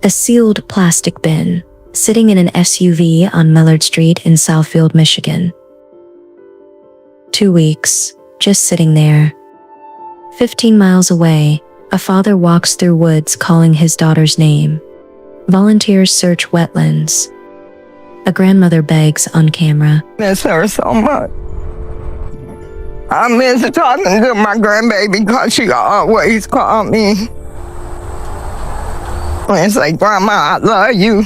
A sealed plastic bin, sitting in an SUV on Millard Street in Southfield, Michigan. 2 weeks, just sitting there. 15 miles away, a father walks through woods calling his daughter's name. Volunteers search wetlands. A grandmother begs on camera. Miss her so much. I miss talking to my grandbaby because she always called me and say, "Grandma, I love you."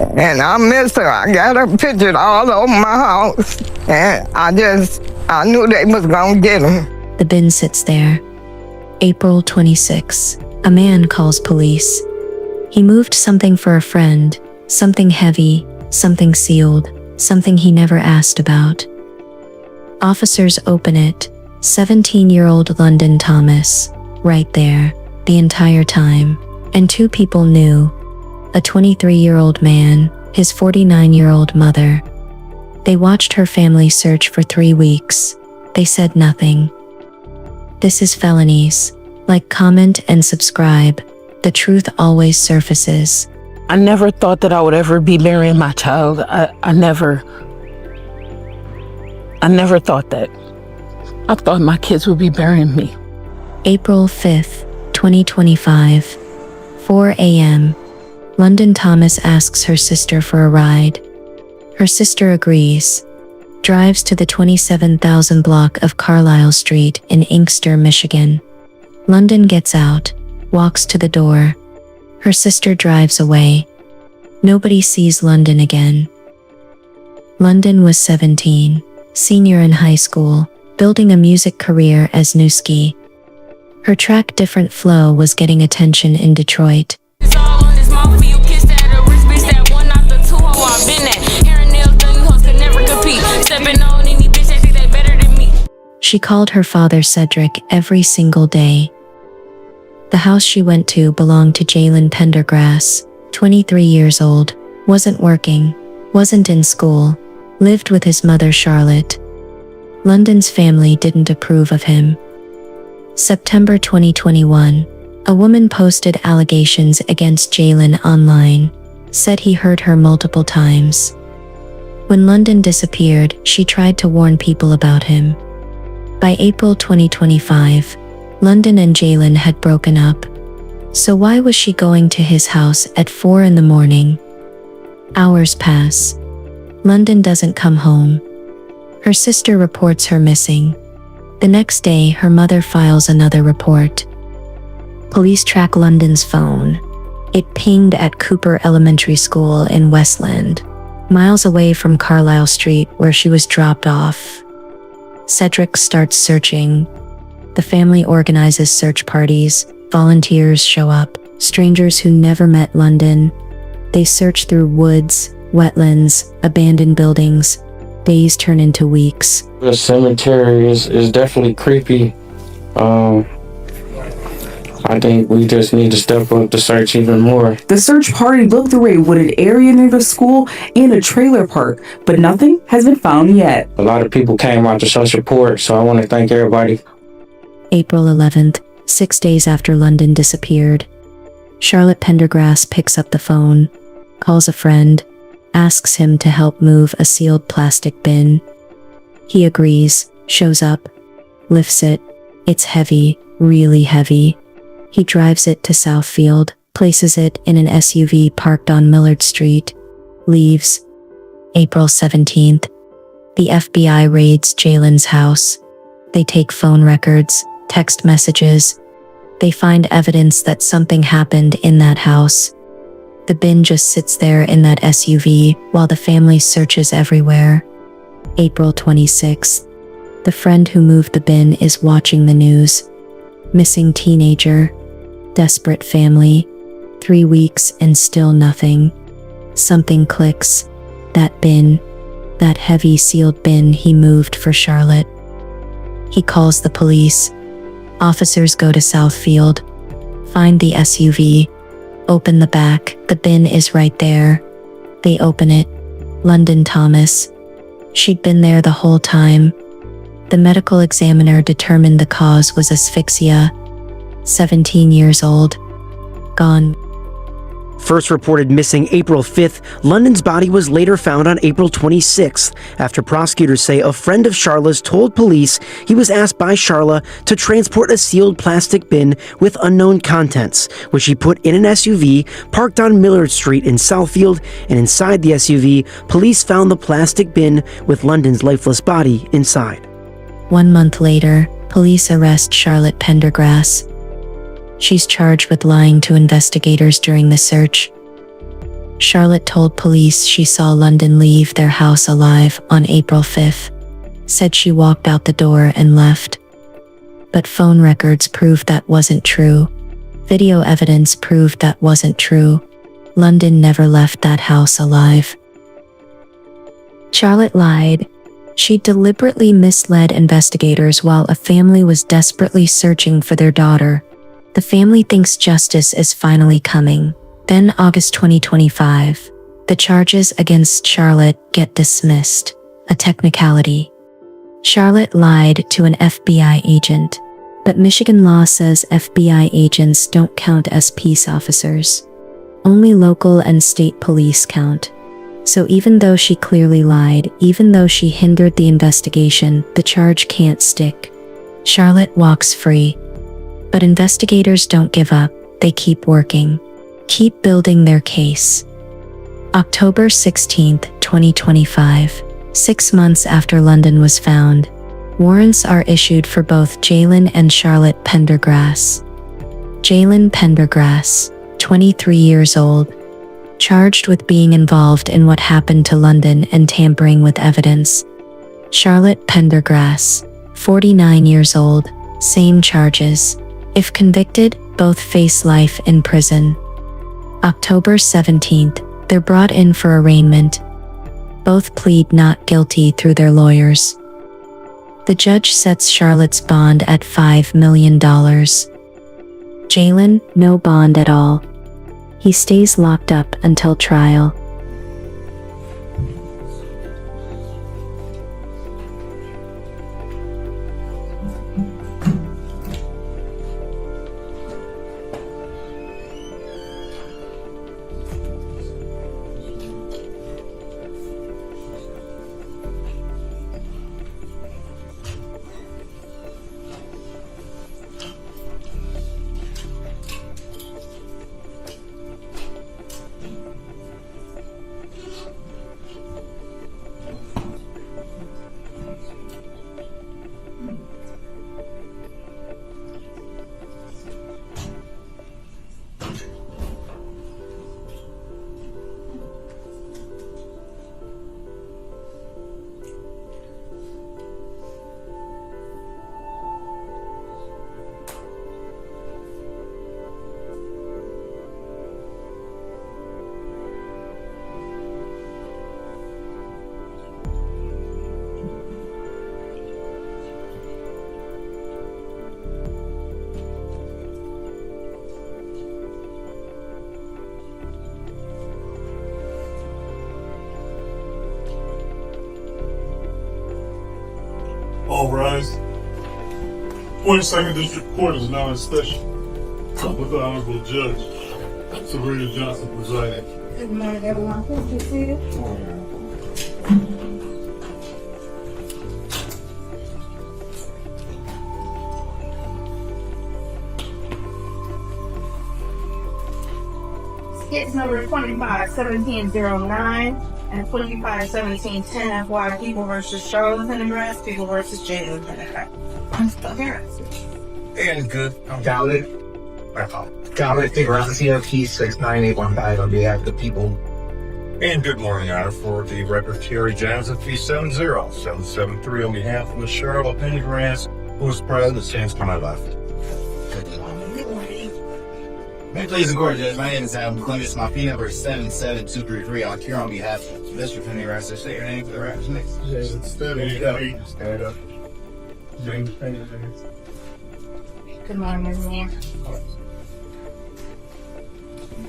And I miss her. I got her pictured all over my house. And I knew they was gonna get him. The bin sits there. April 26. A man calls police. He moved something for a friend, something heavy, something sealed, something he never asked about. Officers open it. 17-year-old London Thomas, right there, the entire time. And 2 people knew. A 23-year-old man, his 49-year-old mother. They watched her family search for 3 weeks. They said nothing. This is Felonies. Like, comment, and subscribe. The truth always surfaces. I never thought that I would ever be burying my child. I never thought that. I thought my kids would be burying me. April 5th, 2025, 4 a.m. London Thomas asks her sister for a ride. Her sister agrees. Drives to the 27,000 block of Carlisle Street in Inkster, Michigan. London gets out, walks to the door. Her sister drives away. Nobody sees London again. London was 17, senior in high school, building a music career as Newski. Her track Different Flow was getting attention in Detroit. She called her father Cedric every single day. The house she went to belonged to Jaylen Pendergrass, 23 years old, wasn't working, wasn't in school, lived with his mother Charlotte. London's family didn't approve of him. September 2021, a woman posted allegations against Jaylen online, said he hurt her multiple times. When London disappeared, she tried to warn people about him. By April 2025, London and Jaylen had broken up. So why was she going to his house at 4 in the morning? Hours pass. London doesn't come home. Her sister reports her missing. The next day, her mother files another report. Police track London's phone. It pinged at Cooper Elementary School in Westland, miles away from Carlisle Street where she was dropped off. Cedric starts searching. The family organizes search parties. Volunteers show up, strangers who never met London. They search through woods, wetlands, abandoned buildings. Days turn into weeks. The cemetery is definitely creepy. I think we just need to step up the search even more. The search party looked through a wooded area near the school and a trailer park, but nothing has been found yet. A lot of people came out to show support, so I want to thank everybody. April 11th, 6 days after London disappeared. Charlotte Pendergrass picks up the phone, calls a friend, asks him to help move a sealed plastic bin. He agrees, shows up, lifts it. It's heavy, really heavy. He drives it to Southfield, places it in an SUV parked on Millard Street, leaves. April 17th. The FBI raids Jaylen's house. They take phone records, text messages. They find evidence that something happened in that house. The bin just sits there in that SUV while the family searches everywhere. April 26th. The friend who moved the bin is watching the news. Missing teenager. Desperate family. 3 weeks and still nothing. Something clicks. That bin. That heavy sealed bin he moved for Charlotte. He calls the police. Officers go to Southfield. Find the SUV. Open the back. The bin is right there. They open it. London Thomas. She'd been there the whole time. The medical examiner determined the cause was asphyxia. 17 years old. Gone. First reported missing April 5th, London's body was later found on April 26th after prosecutors say a friend of Charlotte's told police he was asked by Charlotte to transport a sealed plastic bin with unknown contents, which he put in an SUV parked on Millard Street in Southfield, and inside the SUV, police found the plastic bin with London's lifeless body inside. 1 month later, police arrest Charlotte Pendergrass. She's charged with lying to investigators during the search. Charlotte told police she saw London leave their house alive on April 5th, said she walked out the door and left. But phone records proved that wasn't true. Video evidence proved that wasn't true. London never left that house alive. Charlotte lied. She deliberately misled investigators while a family was desperately searching for their daughter. The family thinks justice is finally coming. Then August 2025, the charges against Charlotte get dismissed, a technicality. Charlotte lied to an FBI agent, but Michigan law says FBI agents don't count as peace officers. Only local and state police count. So even though she clearly lied, even though she hindered the investigation, the charge can't stick. Charlotte walks free. But investigators don't give up, they keep working. Keep building their case. October 16, 2025. 6 months after London was found, warrants are issued for both Jaylen and Charlotte Pendergrass. Jaylen Pendergrass, 23 years old, charged with being involved in what happened to London and tampering with evidence. Charlotte Pendergrass, 49 years old, same charges. If convicted, both face life in prison. October 17th, they're brought in for arraignment. Both plead not guilty through their lawyers. The judge sets Charlotte's bond at $5 million. Jaylen, no bond at all. He stays locked up until trial. All rise. 22nd District Court is now in session with the Honorable Judge Sabrina Johnson presiding. Good morning, everyone. Please be seated. Case number 25-1709 and 25-1710 FY People versus Charlotte Pendergrass, People versus Jaylen Pendergrass. And good. I'm Charlotte Pendergrass, CFP 69815 on behalf of the people. And good morning, Honor, for the record, Terry Johnson, P70773 on behalf of Ms. Charlotte Pendergrass, who is present and stands to my left. Good morning. May it please the court, Judge. My name is Adam Clemens. My P number is 77233. I'm here on behalf of Mr. Pendergrass. Say your name for the record, next. Stand up. James Pendergrass. Good morning, everyone.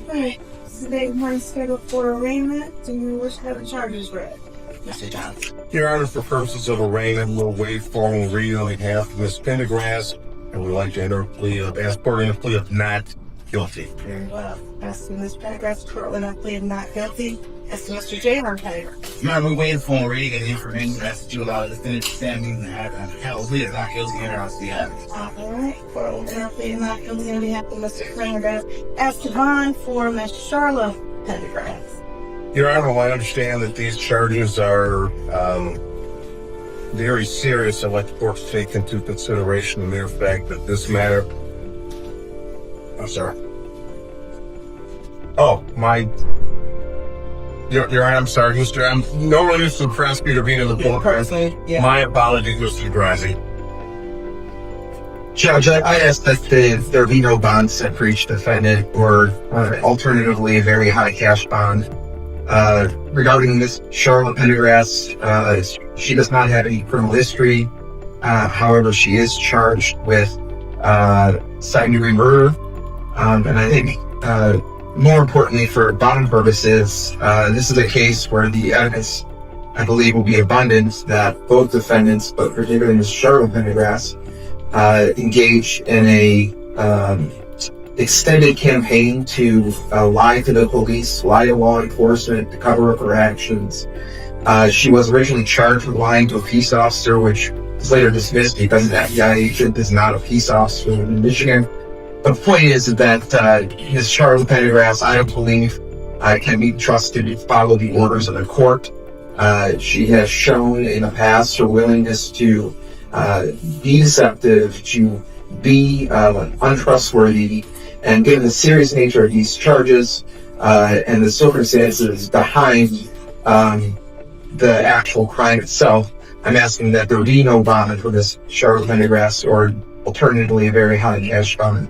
Alright, today's morning scheduled for arraignment. Do you wish to have the charges read? Mr. Johnson. Your Honor, for purposes of arraignment, we'll waive formal reading on behalf of Ms. Pendergrass, and we'd like to enter a plea of, ask for a plea of not guilty. Very well. As to Ms. Pendergrass, currently not pleading not guilty. As to Mr. Jaylen Pendergrass. Ma'am, we're waiting for reading and information as to allow the defendant to stand meeting and have held pleaded not guilty in our behalf. All right. For not pleading not guilty on behalf of Mr. Pendergrass. As to bond for Ms. Charlotte Pendergrass. Your Honor, I understand that these charges are very serious. I'd like the court to take into consideration the mere fact that this matter... I'm sorry. Oh, Your Honor, I'm sorry, Mr. No release to the prosecutor being in the court. Personally, yeah. My apologies, Mr. DeGrazzi. Judge, I asked that there be no bond set for each defendant, or alternatively, a very high cash bond. Regarding Ms. Charlotte Pendergrass, she does not have any criminal history. However, she is charged with second-degree murder. And I think, more importantly, for bond purposes, this is a case where the evidence, I believe, will be abundant that both defendants, but particularly Ms. Charlotte Pendergrass, engaged in a extended campaign to lie to the police, lie to law enforcement to cover up her actions. She was originally charged with lying to a peace officer, which was later dismissed because an FBI agent is not a peace officer in Michigan. But the point is that Ms. Charlotte Pendergrass, I don't believe, can be trusted to follow the orders of the court. She has shown in the past her willingness to be deceptive, to be untrustworthy, and given the serious nature of these charges and the circumstances behind the actual crime itself, I'm asking that there be no bond for Ms. Charlotte Pendergrass, or alternatively a very high cash bond.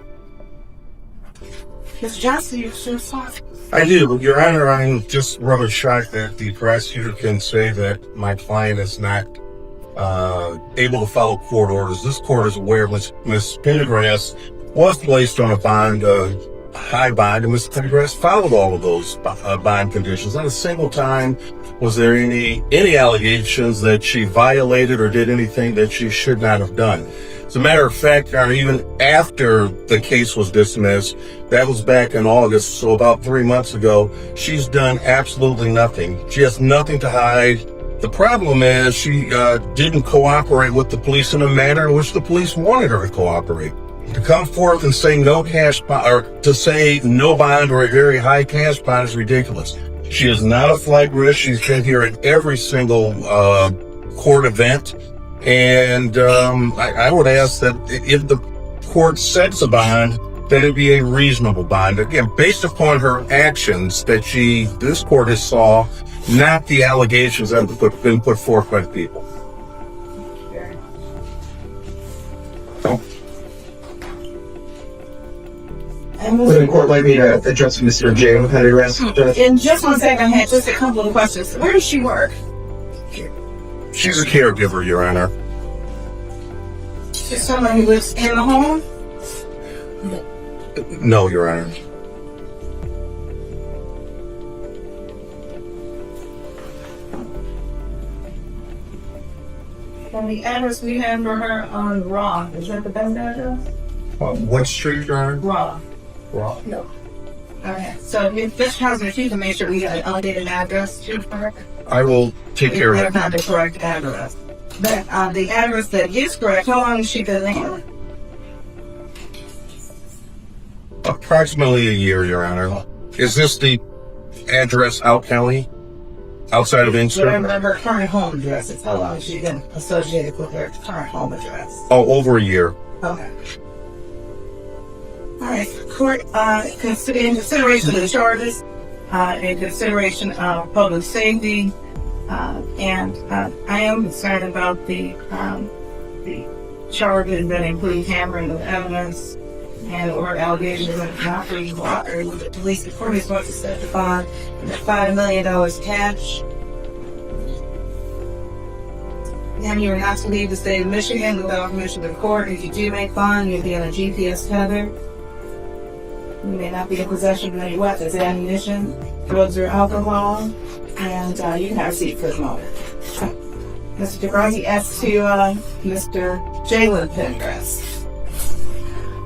Mr. Johnson, you should respond. I do. Your Honor, I'm just rather shocked that the prosecutor can say that my client is not able to follow court orders. This court is aware Ms. Pendergrass was placed on a bond, high bond, and Ms. Pendergrass followed all of those bond conditions. Not a single time was there any allegations that she violated or did anything that she should not have done. As a matter of fact, Your Honor, even after the case was dismissed, that was back in August, so about 3 months ago, she's done absolutely nothing. She has nothing to hide. The problem is she didn't cooperate with the police in a manner in which the police wanted her to cooperate. To come forth and say no cash bond, or to say no bond or a very high cash bond, is ridiculous. She is not a flight risk. She's been here at every single court event. And I would ask that if the court sets a bond, that it be a reasonable bond. Again, based upon her actions that this court has saw, not the allegations that have been put forth by the people. Would the court like me to address Mr. Jaylen Pendergrass? In just 1 second, I had just a couple of questions. Where does she work? She's a caregiver, Your Honor. She's someone who lives in the home? No, Your Honor. And the address we have for her on Raw, is that the best address? What street, Your Honor? Raw. Raw. No. Okay, so if this house, if you can make sure we got an updated address too for her. I will take care of it. Not the correct address. But the address that is correct, how long has she been there? Approximately a year, Your Honor. Is this the address out county? Outside of Inkster? Whatever her current home address is, how long has she been associated with her current home address? Oh, over a year. Okay. All right, court, in consideration of the charges, in consideration of public safety, and I am concerned about the charges that include tampering of evidence and or allegations of not being cooperated with the police. The court is supposed to set the bond at $5 million cash. And you are not to leave the state of Michigan without permission of the court. If you do make bond, you'll be on a GPS tether. You may not be in possession of any weapons, ammunition, drugs, or alcohol, and you can have a seat for the moment. Mr. DeGrazzi asks to Mr. Jaylen Pendergrass.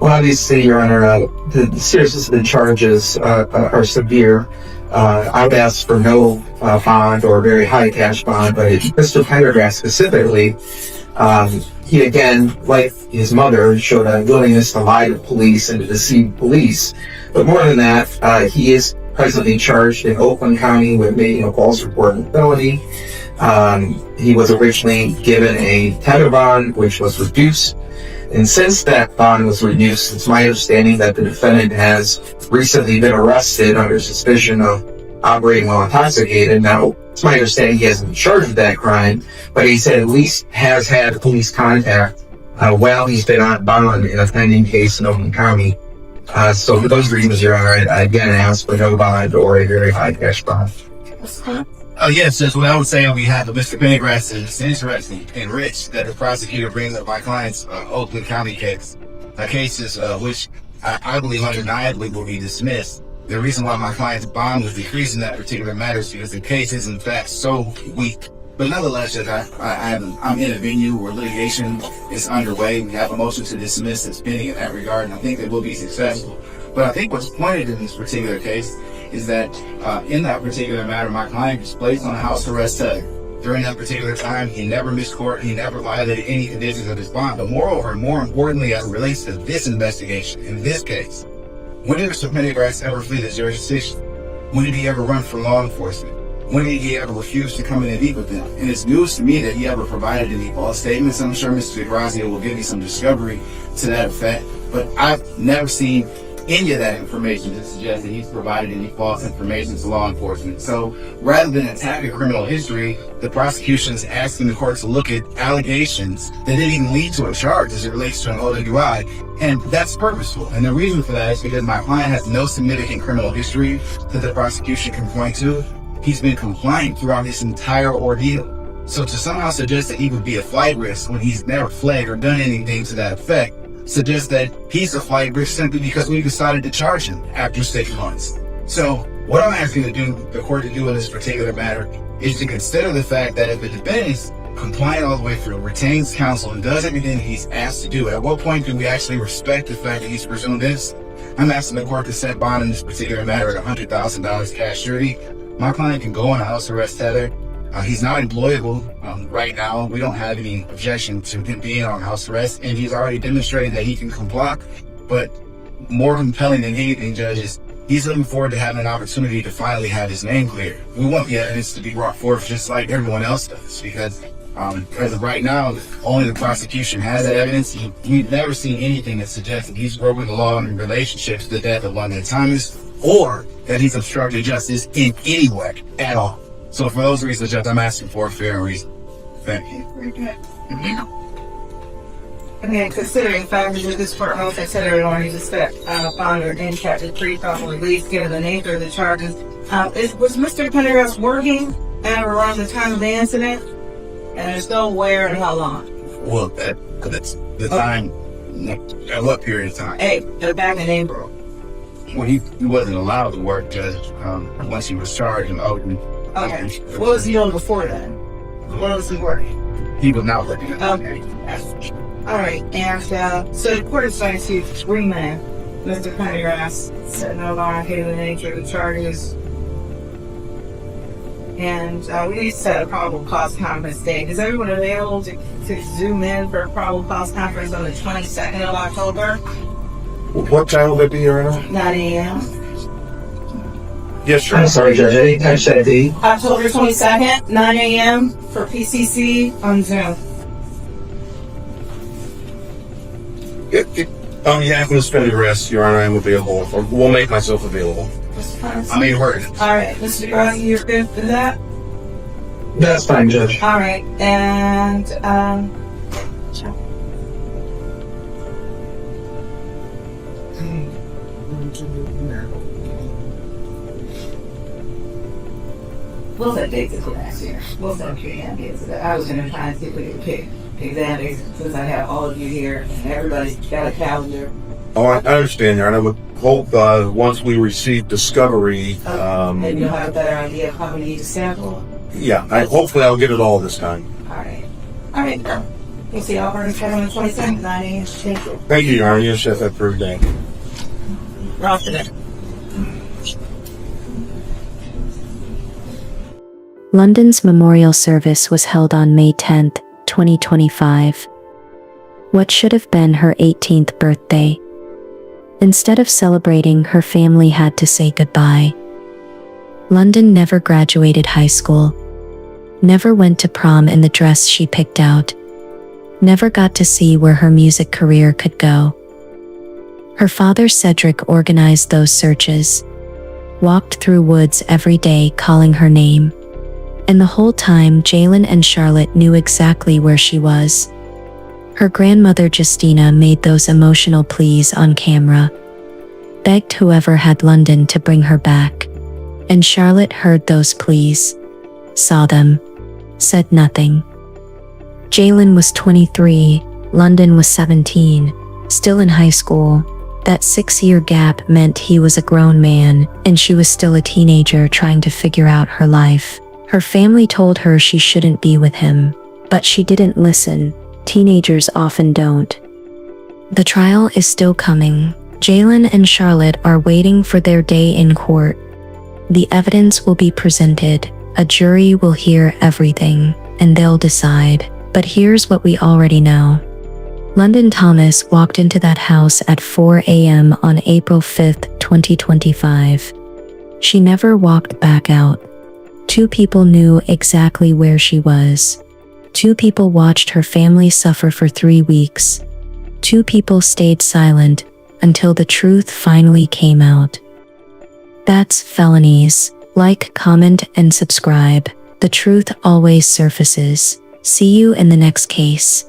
Well, obviously, Your Honor, the seriousness of the charges are severe. I would ask for no bond or very high cash bond, but Mr. Pendergrass specifically, he again, like his mother, showed a willingness to lie to police and to deceive police. But more than that, he is presently charged in Oakland County with making a false report and felony. He was originally given a tether bond, which was reduced. And since that bond was reduced, it's my understanding that the defendant has recently been arrested under suspicion of operating while intoxicated. Now, it's my understanding he hasn't been charged with that crime, but he said at least has had police contact while he's been on bond in a pending case in Oakland County. So for those reasons, Your Honor, I again ask for no bond or a very high cash bond. Oh, yes, Judge. What I would say on behalf of Mr. Pendergrass is interesting and rich that the prosecutor brings up my client's Oakland County case. A case which I believe undeniably will be dismissed. The reason why my client's bond was decreased in that particular matter is because the case is in fact so weak. But nonetheless, Judge, I'm in a venue where litigation is underway. We have a motion to dismiss that's pending in that regard, and I think that we'll be successful. But I think what's pointed in this particular case is that in that particular matter, my client was placed on a house arrest tether. During that particular time, he never missed court. He never violated any conditions of his bond. But moreover, more importantly, as it relates to this investigation, in this case, when did Mr. Pendergrass ever flee the jurisdiction? When did he ever run for law enforcement? When did he ever refuse to come in and meet with them? And it's news to me that he ever provided any false statements. I'm sure Mr. DeGrazia will give me some discovery to that effect. But I've never seen any of that information to suggest that he's provided any false information to law enforcement. So rather than attack a criminal history, the prosecution is asking the court to look at allegations that didn't even lead to a charge as it relates to an OWI. And that's purposeful. And the reason for that is because my client has no significant criminal history that the prosecution can point to. He's been compliant throughout this entire ordeal. So to somehow suggest that he would be a flight risk when he's never fled or done anything to that effect suggests that he's a flight risk simply because we decided to charge him after 6 months. So what I'm asking the court to do in this particular matter is to consider the fact that if the defendant is compliant all the way through, retains counsel, and does everything he's asked to do, at what point do we actually respect the fact that he's presumed innocent? I'm asking the court to set bond in this particular matter at $100,000 cash surety. My client can go on a house arrest tether. He's not employable right now. We don't have any objection to him being on house arrest, and he's already demonstrated that he can comply. But more compelling than anything, judges, he's looking forward to having an opportunity to finally have his name cleared. We want the evidence to be brought forth just like everyone else does, because as of right now, only the prosecution has that evidence. We've never seen anything that suggests that he's broken the law in relationship to the death of London Thomas, or that he's obstructed justice in any way at all. So for those reasons, Judge, I'm asking for a fair reason. Thank you. Again, considering factors that this court most considered on his respect, found or in chapter 3, probably released given the nature of the charges. Was Mr. Pendergrass working at around the time of the incident? And there's no where and how long? Well, that's the time. At what period of time? Back in April. Well, he wasn't allowed to work, Judge, once he was charged in Oakland. Okay. What was he doing before then? What was he working? He was not working. Okay. All right. And so the court is trying to remand Mr. Pendergrass, set no bond, given the nature of the charges. And we need to set a probable cause conference date. Is everyone available to zoom in for a probable cause conference on the 22nd of October? What time will that be, Your Honor? 9 a.m. Yes, sure. I'm sorry, Judge. I didn't catch that date. October 22nd, 9 a.m. for PCC on Zoom. On behalf of Ms. Pendergrass, Your Honor, I am available, or will make myself available. I mean, work. All right, Mr. DeGrazia, you're good for that? That's fine, Judge. All right, and we'll set dates for next year. We'll set dates for that. I was going to try and see if we could pick examples since I have all of you here and everybody's got a calendar. Oh, I understand, Your Honor. I would hope once we receive discovery... and you'll have a better idea of how we need to sample? Yeah, hopefully I'll get it all this time. All right. All right. You'll see all verdict on the 22nd, 9 a.m. Thank you. Thank you, Your Honor. Your chef approved that. We're off today. London's memorial service was held on May 10, 2025. What should have been her 18th birthday. Instead of celebrating, her family had to say goodbye. London never graduated high school. Never went to prom in the dress she picked out. Never got to see where her music career could go. Her father Cedric organized those searches. Walked through woods every day calling her name. And the whole time Jaylen and Charlotte knew exactly where she was. Her grandmother Justina made those emotional pleas on camera. Begged whoever had London to bring her back. And Charlotte heard those pleas. Saw them. Said nothing. Jaylen was 23, London was 17, still in high school. That 6-year gap meant he was a grown man, and she was still a teenager trying to figure out her life. Her family told her she shouldn't be with him, but she didn't listen. Teenagers often don't. The trial is still coming. Jaylen and Charlotte are waiting for their day in court. The evidence will be presented, a jury will hear everything, and they'll decide. But here's what we already know. London Thomas walked into that house at 4 a.m. on April 5, 2025. She never walked back out. 2 people knew exactly where she was. 2 people watched her family suffer for 3 weeks. 2 people stayed silent until the truth finally came out. That's Felonies. Like, comment, and subscribe. The truth always surfaces. See you in the next case.